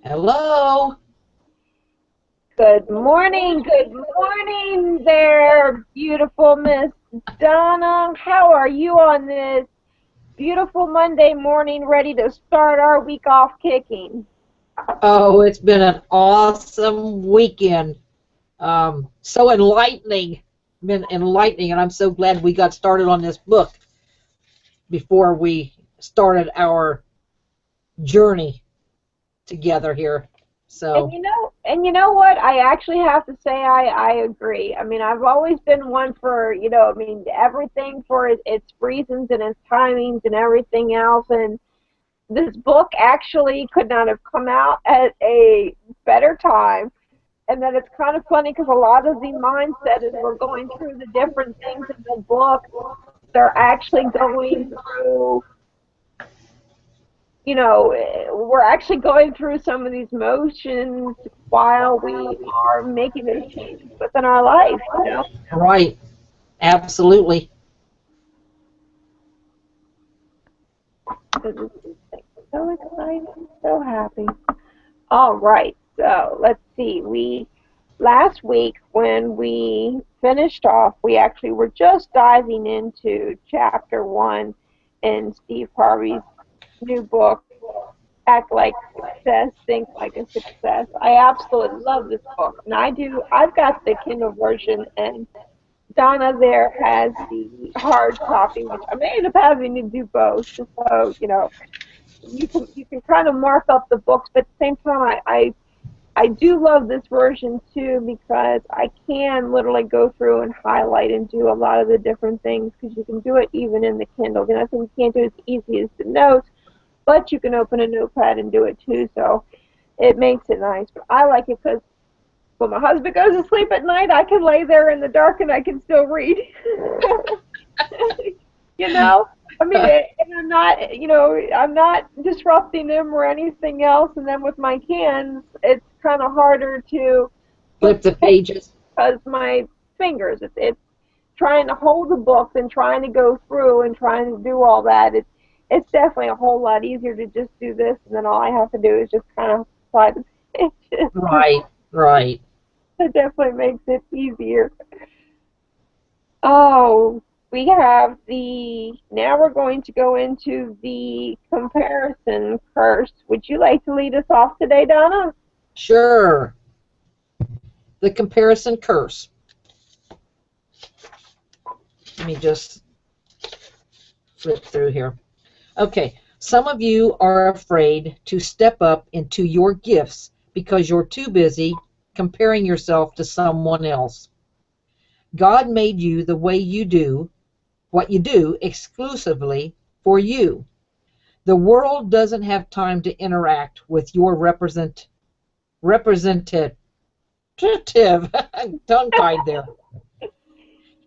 Hello. Good morning there, beautiful Miss Donna. How are you on this beautiful Monday morning, ready to start our week off kicking? Oh, it's been an awesome weekend. So enlightening. Been enlightening, and I'm so glad we got started on this book before we started our journey together here. And So, you know what? I actually have to say I agree. I mean, I've always been one for, I mean, everything for its reasons and its timings and everything else. And this book actually could not have come out at a better time. And then it's kind of funny because a lot of the mindset as we're going through the different things in the book, they're actually going through, we're actually going through some of these motions while we are making those changes within our life. right, absolutely. This is so exciting, so happy. All right, so let's see. We last week when we finished off, we actually were just diving into chapter one in Steve Harvey's new book, Act Like Success, Think Like a Success. I absolutely love this book, and I do. I've got the Kindle version, and Donna there has the hard copy, which I may end up having to do both, just so you can kind of mark up the books, but at the same time, I do love this version too because I can literally go through and highlight and do a lot of the different things because you can do it even in the Kindle. You know, I think you can't do it as easy as the notes, but you can open a notepad and do it too. So it makes it nice. But I like it because when my husband goes to sleep at night, I can lay there in the dark and I can still read. you know I mean, and I'm not disrupting them or anything else, and then with my cans it's kind of harder to flip Flip the pages. because my fingers, it's trying to hold the books and trying to go through and trying to do all that. It's definitely a whole lot easier to just do this, and then all I have to do is just kind of slide the pages. Right, right. It definitely makes it easier. Oh, we have now we're going to go into the comparison curse. Would you like to lead us off today, Donna? Sure. The comparison curse. Let me just flip through here. Okay, some of you are afraid to step up into your gifts because you're too busy comparing yourself to someone else. God made you the way you do, what you do, exclusively for you. The world doesn't have time to interact with your representative, tongue-tied there.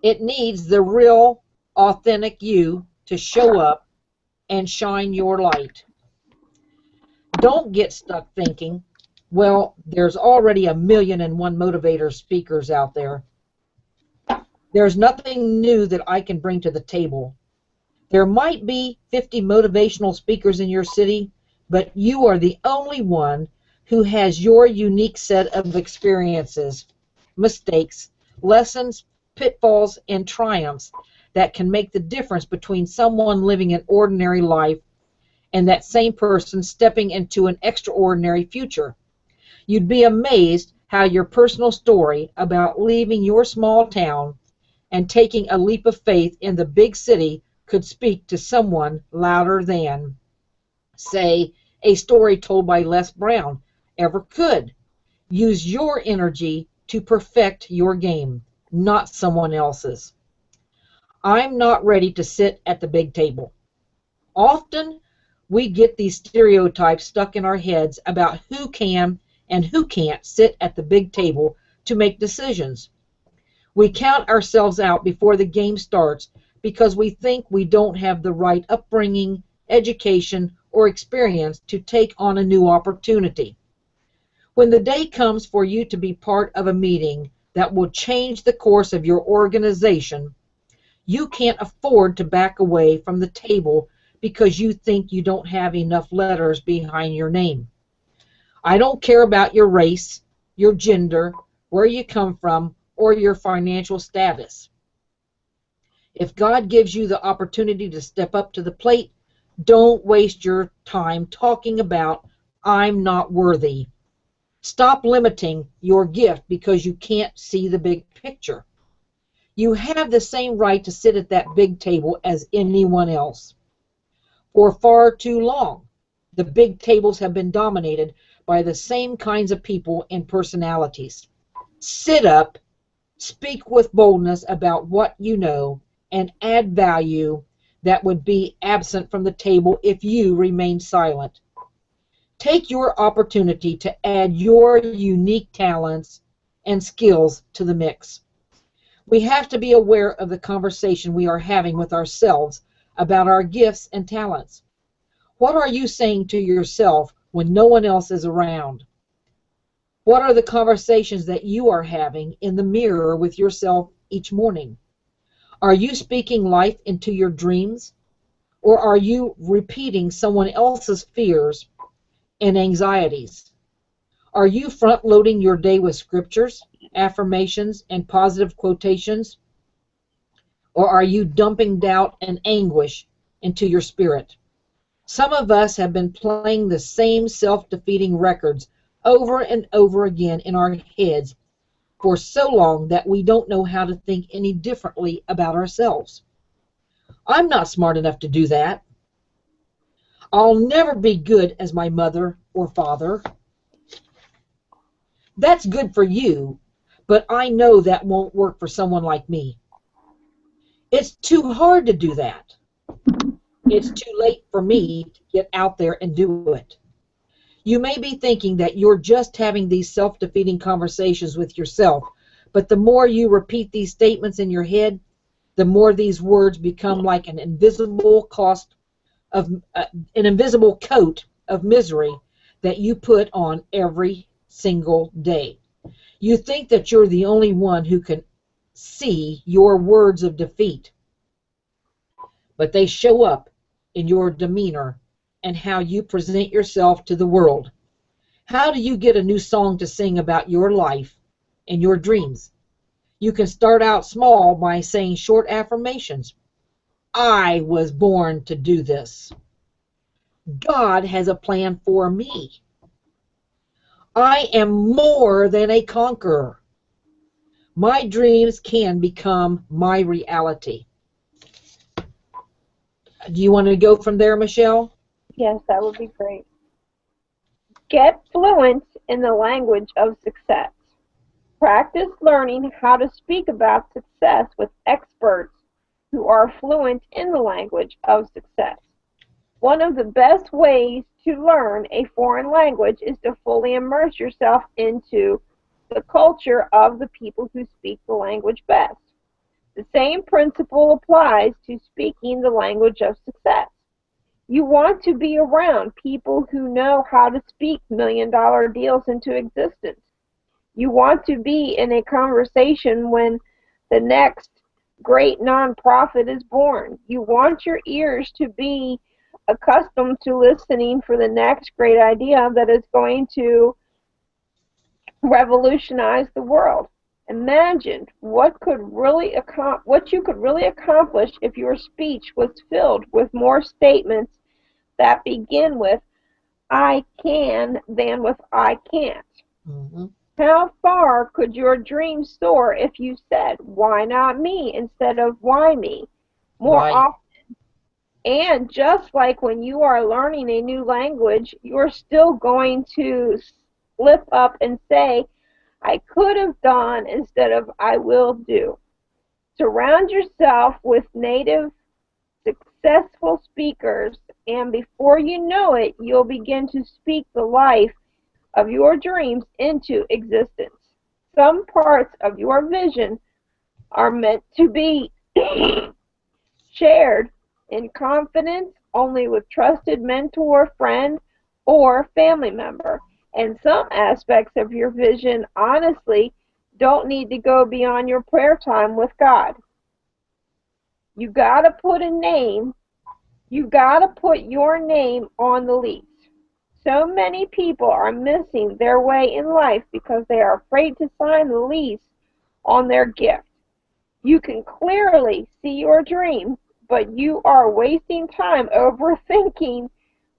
It needs the real, authentic you to show up and shine your light. Don't get stuck thinking, well, there's already 1,000,001 motivator speakers out there. There's nothing new that I can bring to the table. There might be 50 motivational speakers in your city, but you are the only one who has your unique set of experiences, mistakes, lessons, pitfalls, and triumphs that can make the difference between someone living an ordinary life and that same person stepping into an extraordinary future. You'd be amazed how your personal story about leaving your small town and taking a leap of faith in the big city could speak to someone louder than, say, a story told by Les Brown ever could. Use your energy to perfect your game, not someone else's. I'm not ready to sit at the big table. Often we get these stereotypes stuck in our heads about who can and who can't sit at the big table to make decisions. We count ourselves out before the game starts because we think we don't have the right upbringing, education, or experience to take on a new opportunity. When the day comes for you to be part of a meeting that will change the course of your organization, you can't afford to back away from the table because you think you don't have enough letters behind your name. I don't care about your race, your gender, where you come from, or your financial status. If God gives you the opportunity to step up to the plate, don't waste your time talking about, I'm not worthy. Stop limiting your gift because you can't see the big picture. You have the same right to sit at that big table as anyone else. For far too long, the big tables have been dominated by the same kinds of people and personalities. Sit up, speak with boldness about what you know, and add value that would be absent from the table if you remain silent. Take your opportunity to add your unique talents and skills to the mix. We have to be aware of the conversation we are having with ourselves about our gifts and talents. What are you saying to yourself when no one else is around? What are the conversations that you are having in the mirror with yourself each morning? Are you speaking life into your dreams, or are you repeating someone else's fears and anxieties? Are you front-loading your day with scriptures, affirmations, and positive quotations, or are you dumping doubt and anguish into your spirit? Some of us have been playing the same self-defeating records over and over again in our heads for so long that we don't know how to think any differently about ourselves. I'm not smart enough to do that. I'll never be good as my mother or father. That's good for you, but I know that won't work for someone like me. It's too hard to do that. It's too late for me to get out there and do it. You may be thinking that you're just having these self-defeating conversations with yourself, but the more you repeat these statements in your head, the more these words become like an invisible coat of misery that you put on every single day. You think that you're the only one who can see your words of defeat, but they show up in your demeanor and how you present yourself to the world. How do you get a new song to sing about your life and your dreams? You can start out small by saying short affirmations. I was born to do this. God has a plan for me. I am more than a conqueror. My dreams can become my reality. Do you want to go from there, Michelle? Yes, that would be great. Get fluent in the language of success. Practice learning how to speak about success with experts who are fluent in the language of success. One of the best ways to learn a foreign language is to fully immerse yourself into the culture of the people who speak the language best. The same principle applies to speaking the language of success. You want to be around people who know how to speak million-dollar deals into existence. You want to be in a conversation when the next great nonprofit is born. You want your ears to be accustomed to listening for the next great idea that is going to revolutionize the world. Imagine what you could really accomplish if your speech was filled with more statements that begin with I can than with I can't. Mm-hmm. How far could your dream soar if you said, why not me, instead of why me? More Right. often. And just like when you are learning a new language, you're still going to slip up and say, I could have done instead of I will do. Surround yourself with native, successful speakers, and before you know it, you'll begin to speak the life of your dreams into existence. Some parts of your vision are meant to be shared in confidence only with trusted mentor, friend, or family member. And some aspects of your vision, honestly, don't need to go beyond your prayer time with God. You gotta put your name on the lease. So many people are missing their way in life because they are afraid to sign the lease on their gift. You can clearly see your dream, but you are wasting time overthinking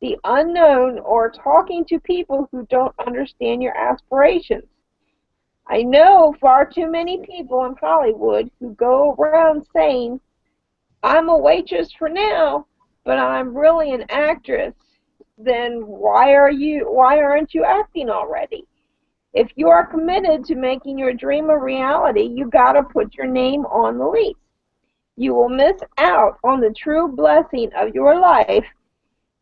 the unknown or talking to people who don't understand your aspirations. I know far too many people in Hollywood who go around saying, I'm a waitress for now, but I'm really an actress. Then why aren't you acting already? If you are committed to making your dream a reality, you got to put your name on the lease. You will miss out on the true blessing of your life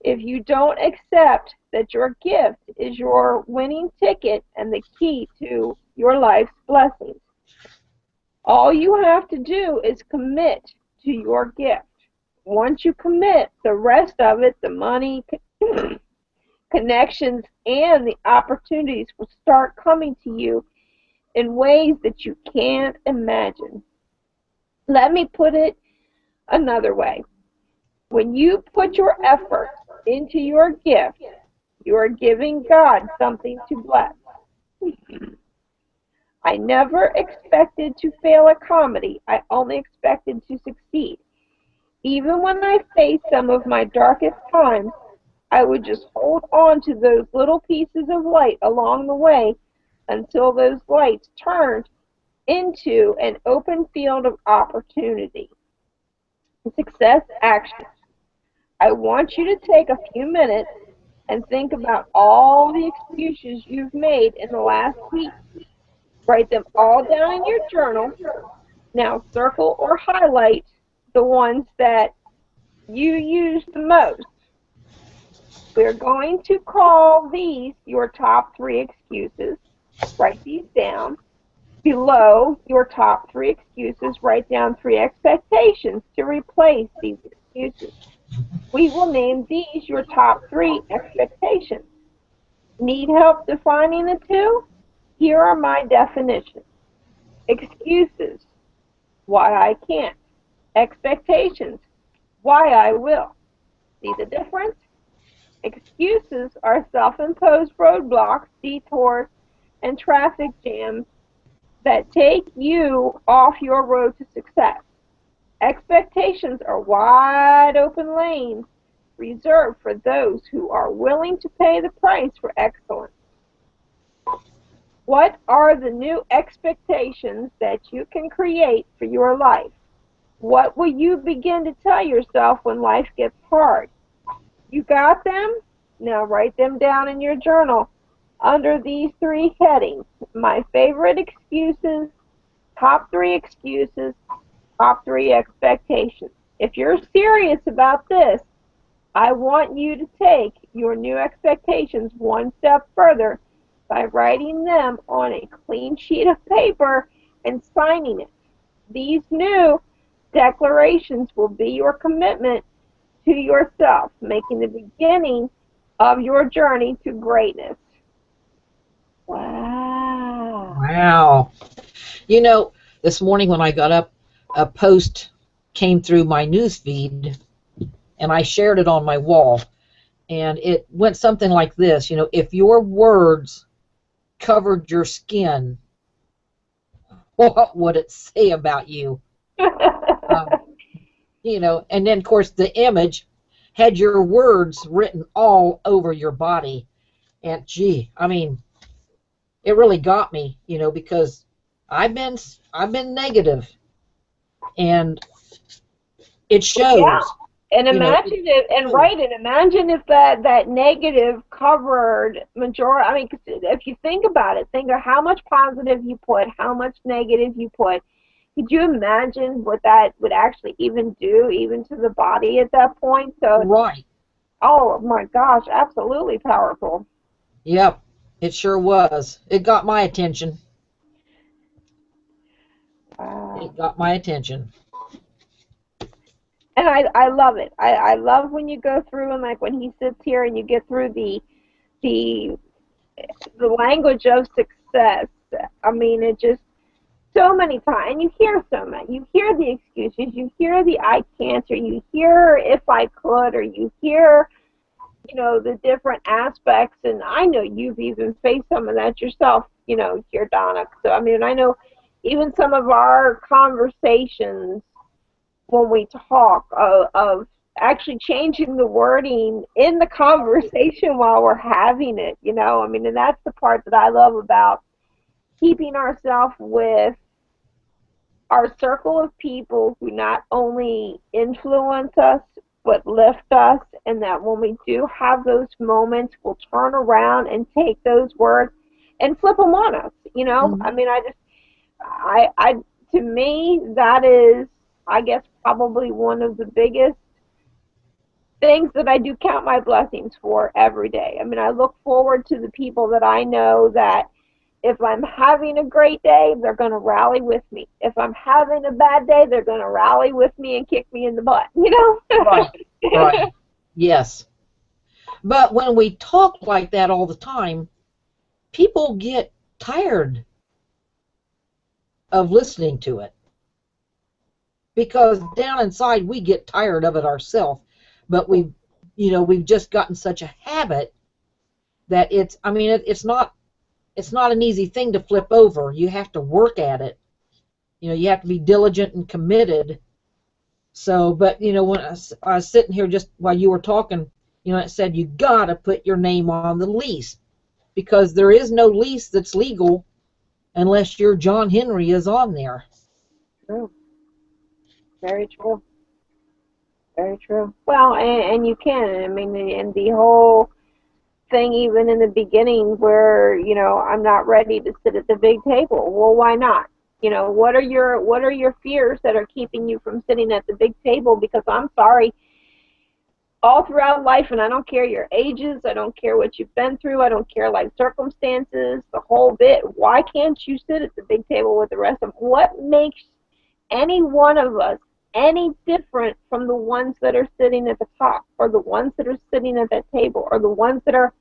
if you don't accept that your gift is your winning ticket and the key to your life's blessings. All you have to do is commit to your gift. Once you commit, the rest of it, the money, connections, and the opportunities will start coming to you in ways that you can't imagine. Let me put it another way. When you put your effort into your gift, you are giving God something to bless. I never expected to fail at comedy. I only expected to succeed. Even when I faced some of my darkest times, I would just hold on to those little pieces of light along the way until those lights turned into an open field of opportunity. Success action. I want you to take a few minutes and think about all the excuses you've made in the last week. Write them all down in your journal. Now circle or highlight the ones that you use the most. We're going to call these your top 3 excuses. Write these down. Below your top 3 excuses, write down 3 expectations to replace these excuses. We will name these your top 3 expectations. Need help defining the two? Here are my definitions. Excuses, why I can't. Expectations, why I will. See the difference? Excuses are self-imposed roadblocks, detours, and traffic jams that take you off your road to success. Expectations are wide open lanes reserved for those who are willing to pay the price for excellence. What are the new expectations that you can create for your life? What will you begin to tell yourself when life gets hard? You got them? Now write them down in your journal under these 3 headings. My favorite excuses, top 3 excuses, top 3 expectations. If you're serious about this, I want you to take your new expectations one step further by writing them on a clean sheet of paper and signing it. These new declarations will be your commitment to yourself, making the beginning of your journey to greatness. Wow. Wow. You know, this morning when I got up, a post came through my news feed, and I shared it on my wall. And it went something like this, if your words covered your skin, what would it say about you? Um, and then, of course, the image had your words written all over your body. And, gee, I mean, it really got me, because I've been negative, and it shows. Yeah. And imagine imagine if that negative covered majority. I mean, if you think about it, think of how much positive you put, how much negative you put. Could you imagine what that would actually even do, even to the body at that point? So, right. Oh my gosh, absolutely powerful. Yep, it sure was. It got my attention. It got my attention. And I love it. I love when you go through and like when he sits here and you get through the language of success. I mean, it just so many times, and you hear so many. You hear the excuses, you hear the I can't, or you hear if I could, or you hear the different aspects, and I know you've even faced some of that yourself, here, Donna. So, I mean, I know even some of our conversations when we talk of actually changing the wording in the conversation while we're having it, I mean, and that's the part that I love about keeping ourselves with our circle of people who not only influence us but lift us, and that when we do have those moments, we'll turn around and take those words and flip them on us. I Mhm. mean, I to me, that is, I guess, probably one of the biggest things that I do count my blessings for every day. I mean, I look forward to the people that I know that if I'm having a great day, they're going to rally with me. If I'm having a bad day, they're going to rally with me and kick me in the butt, Right, right. Yes. But when we talk like that all the time, people get tired of listening to it because down inside we get tired of it ourselves. But we've just gotten such a habit that I mean, it's not an easy thing to flip over. You have to work at it. You have to be diligent and committed. So, but when I was sitting here just while you were talking, it said you gotta put your name on the lease because there is no lease that's legal unless your John Henry is on there. True. Very true. Very true. Well, and you can. I mean, and the whole thing, even in the beginning, where I'm not ready to sit at the big table. Well, why not? What are your fears that are keeping you from sitting at the big table? Because I'm sorry, all throughout life, and I don't care your ages, I don't care what you've been through, I don't care life circumstances, the whole bit. Why can't you sit at the big table with the rest of them? What makes any one of us any different from the ones that are sitting at the top, or the ones that are sitting at that table, or the ones that are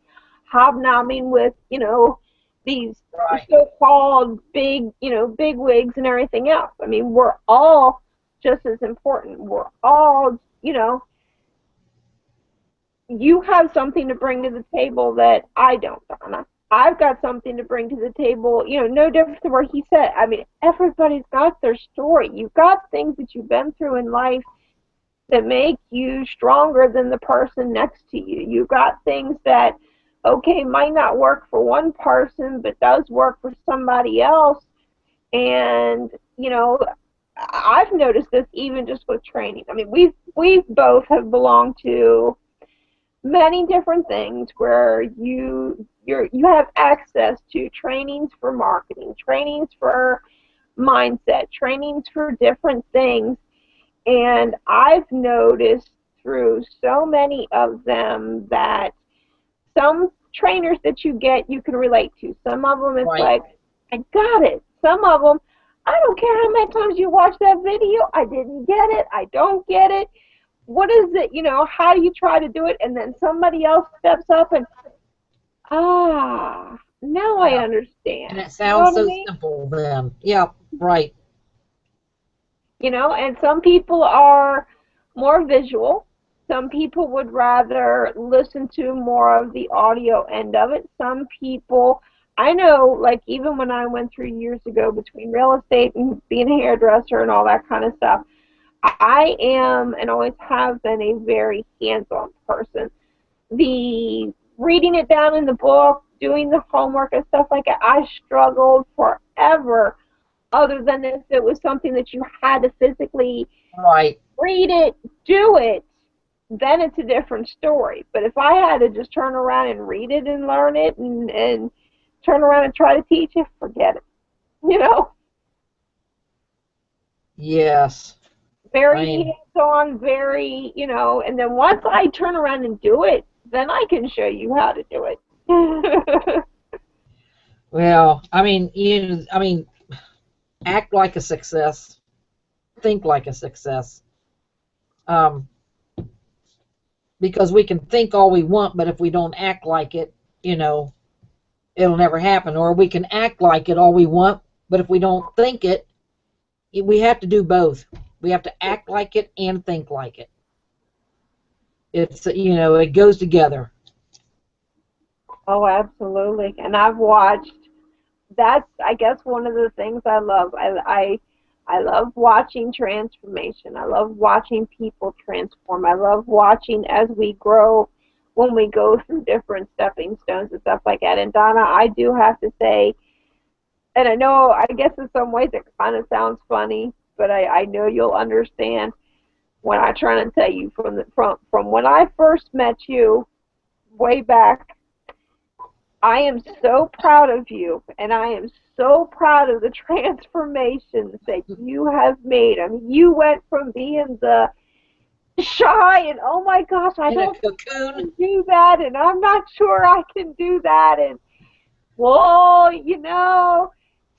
hobnobbing with, these Right. so-called big wigs and everything else? I mean, we're all just as important. We're all, you have something to bring to the table that I don't, Donna. I've got something to bring to the table, no different than where he said. I mean, everybody's got their story. You've got things that you've been through in life that make you stronger than the person next to you. You've got things that, okay, might not work for one person, but does work for somebody else. And, I've noticed this even just with training. I mean, we both have belonged to many different things where you have access to trainings for marketing, trainings for mindset, trainings for different things. And I've noticed through so many of them that some trainers that you get you can relate to. Some of them it's Right. like, I got it. Some of them, I don't care how many times you watch that video, I didn't get it, I don't get it. What is it? How do you try to do it? And then somebody else steps up and, now I Yeah. And understand. it You know sounds what I so mean? simple then. Yeah. Right. And some people are more visual. Some people would rather listen to more of the audio end of it. Some people, I know, like even when I went through years ago between real estate and being a hairdresser and all that kind of stuff, I am and always have been a very hands-on person. The reading it down in the book, doing the homework and stuff like that, I struggled forever, other than if it was something that you had to physically Right. read it, do it, then it's a different story. But if I had to just turn around and read it and learn it and turn around and try to teach it, forget it. You know, Yes. I very mean, hands-on, very, and then once I turn around and do it, then I can show you how to do it. well, I mean, act like a success, think like a success. Um, because we can think all we want, but if we don't act like it, you know, it'll never happen. Or we can act like it all we want, but if we don't think it, we have to do both. We have to act like it and think like it. It's, you know, it goes together. Oh, absolutely. And I've watched. That's, I guess, one of the things I love. I love watching transformation. I love watching people transform. I love watching as we grow when we go through different stepping stones and stuff like that. And Donna, I do have to say, and I know, I guess in some ways it kind of sounds funny, but I know you'll understand when I try to tell you from when I first met you way back. I am so proud of you, and I am so proud of the transformations that you have made. I mean, you went from being the shy and, oh my gosh, I In a don't think I cocoon. can do that, and I'm not sure I can do that, and whoa,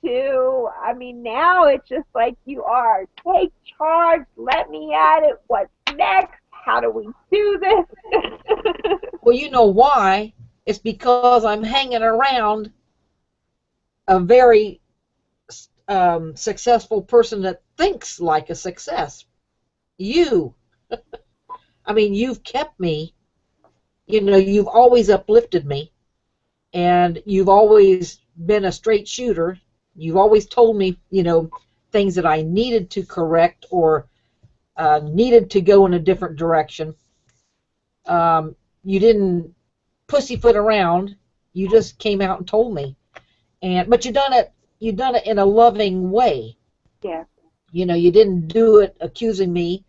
to, I mean, now it's just like you are. Take charge, let me at it. What's next? How do we do this? Well, you know why? It's because I'm hanging around a very successful person that thinks like a success. You. I mean, you've kept me, you know, you've always uplifted me, and you've always been a straight shooter. You've always told me, you know, things that I needed to correct or needed to go in a different direction. You didn't pussyfoot around. You just came out and told me. But you done it in a loving way. Yeah. You know, you didn't do it accusing me.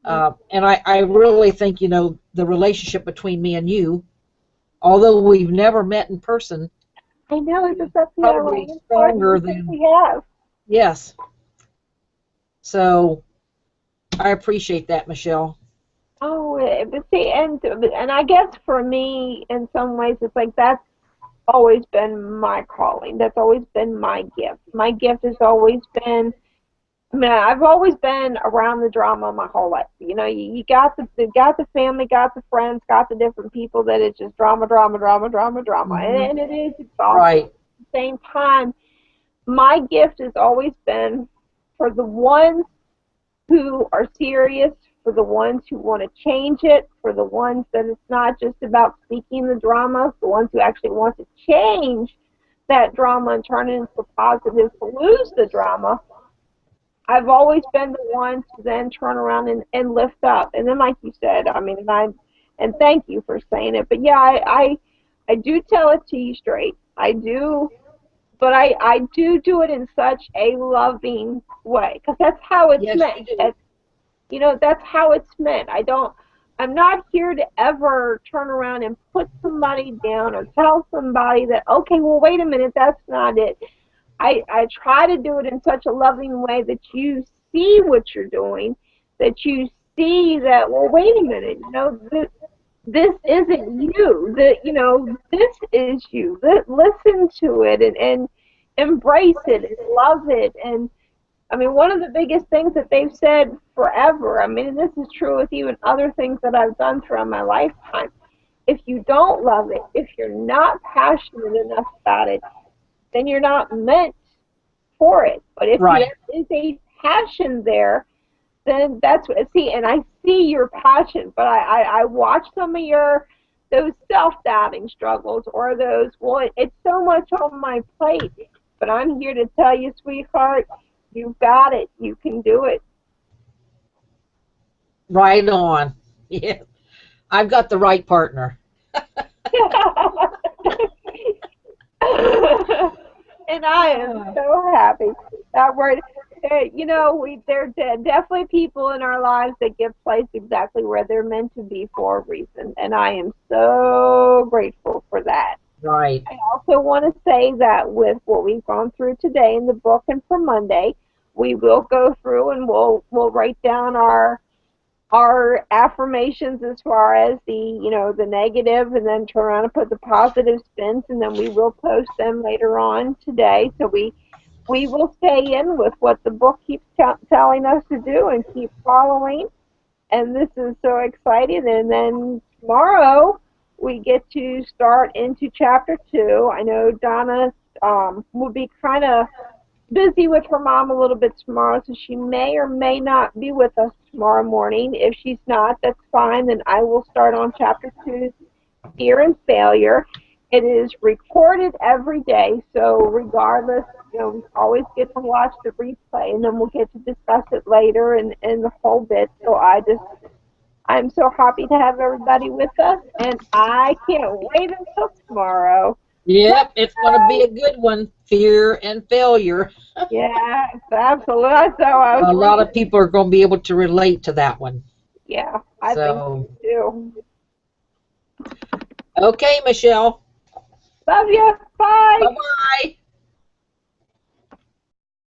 And I really think, you know, the relationship between me and you, although we've never met in person, I know, it's is just that's the probably ironic part of stronger the thing than, we have. yes. So I appreciate that, Michelle. Oh, but see, and I guess for me, in some ways, it's like that's always been my calling. That's always been my gift. My gift has always been. I mean, I've always been around the drama my whole life. You got the family, got the friends, got the different people that it's just drama, drama, drama, drama, drama, Hmm. and it is exhausting. Right. At the same time, my gift has always been for the ones who are serious, for the ones who want to change it, for the ones that it's not just about speaking the drama, the ones who actually want to change that drama and turn it into positive to lose the drama. I've always been the one to then turn around and lift up. And then, like you said, I mean, and thank you for saying it. But yeah, I do tell it to you straight. I do, but I do it in such a loving way because that's how it's Yes, meant. you do. That's how it's meant. I'm not here to ever turn around and put somebody down or tell somebody that, okay, well, wait a minute, that's not it. I try to do it in such a loving way that you see what you're doing, that you see that, well, wait a minute, this isn't you. This is you. Listen to it and embrace it and love it. And I mean, one of the biggest things that they've said forever, I mean, and this is true with even other things that I've done throughout my lifetime, if you don't love it, if you're not passionate enough about it, then you're not meant for it. But if Right. there is a passion there, then that's what, see, and I see your passion, but I watch some of those self-doubting struggles or those, well, it's so much on my plate, but I'm here to tell you, sweetheart, you've got it. You can do it. Right on. Yeah. I've got the right partner. And I am so happy that there definitely people in our lives that get placed exactly where they're meant to be for a reason, and I am so grateful for that. Right. I also want to say that with what we've gone through today in the book and for Monday, we will go through and we'll write down our affirmations as far as the negative, and then turn around and put the positive spins, and then we will post them later on today. So we will stay in with what the book keeps telling us to do and keep following. And this is so exciting. And then tomorrow we get to start into chapter 2. I know Donna will be kind of busy with her mom a little bit tomorrow, so she may or may not be with us tomorrow morning. If she's not, that's fine. Then I will start on chapter 2, fear and failure. It is recorded every day, so regardless, we always get to watch the replay, and then we'll get to discuss it later and the whole bit. So I'm so happy to have everybody with us, and I can't wait until tomorrow. Yep, it's going to be a good one. Fear and failure. Yes, absolutely. So I was A lot reading. of people are going to be able to relate to that one. Yeah, I think so So, too. okay, Michelle. Love you. Bye. Bye-bye.